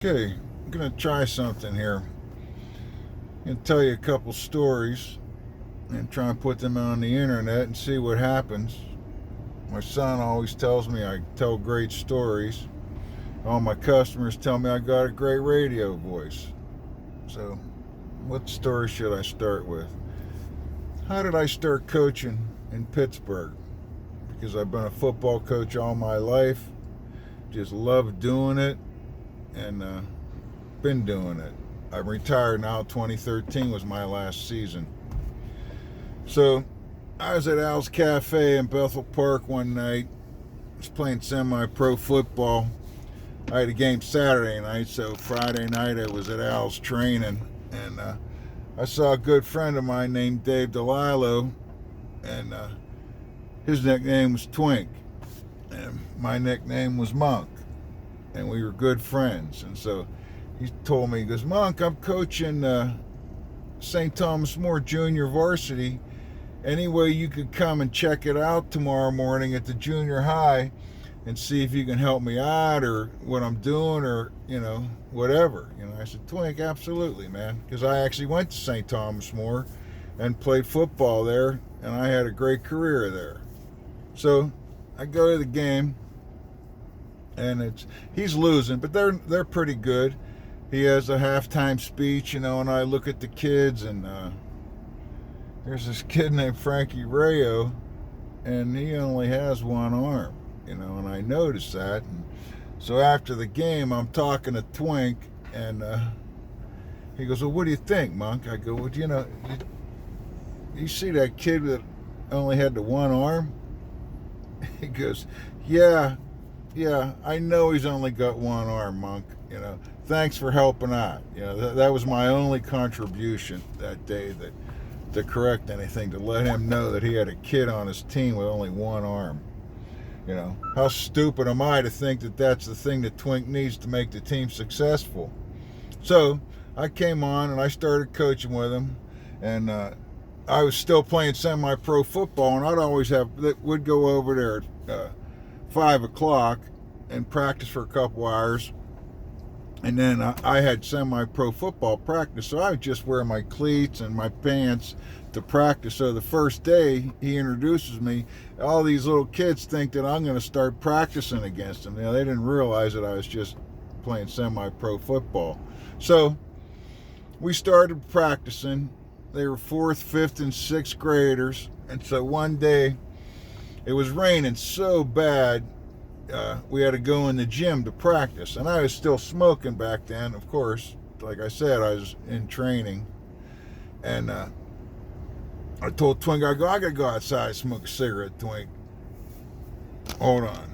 Okay, I'm gonna try something here. I'm gonna tell you a couple stories and try and put them on the internet and see what happens. My son always tells me I tell great stories. All my customers tell me I got a great radio voice. So, what story should I start with? How did I start coaching in Pittsburgh? Because I've been a football coach all my life, just love doing it, and been doing it. I'm retired now. 2013 was my last season. So I was at Al's Cafe in Bethel Park one night. I was playing semi-pro football. I had a game Saturday night, so Friday night I was at Al's training, and I saw a good friend of mine named Dave DeLillo, and his nickname was Twink, and my nickname was Monk, and we were good friends. And so he told me, he goes, Monk, I'm coaching St. Thomas More Junior Varsity. Any way you could come and check it out tomorrow morning at the junior high and see if you can help me out or what I'm doing or, whatever. I said, Twink, absolutely, man. Because I actually went to St. Thomas More and played football there, and I had a great career there. So I go to the game, and he's losing, but they're pretty good. He has a halftime speech, and I look at the kids, and there's this kid named Frankie Rayo, and he only has one arm, and I noticed that. And so after the game, I'm talking to Twink, and he goes, well, what do you think, Monk? I go, well, you see that kid that only had the one arm? He goes, yeah, I know he's only got one arm, Monk. Thanks for helping out. That was my only contribution that day, to correct anything, to let him know that he had a kid on his team with only one arm. How stupid am I to think that that's the thing that Twink needs to make the team successful? So I came on and I started coaching with him, and I was still playing semi-pro football, and would go over there at 5 o'clock and practice for a couple hours. And then I had semi-pro football practice, so I would just wear my cleats and my pants to practice. So the first day he introduces me, all these little kids think that I'm going to start practicing against them. They didn't realize that I was just playing semi-pro football. So we started practicing. They were 4th, 5th, and 6th graders. And so one day it was raining so bad, we had to go in the gym to practice. And I was still smoking back then, of course. Like I said, I was in training. And I told Twink, I got to go outside and smoke a cigarette, Twink. Hold on.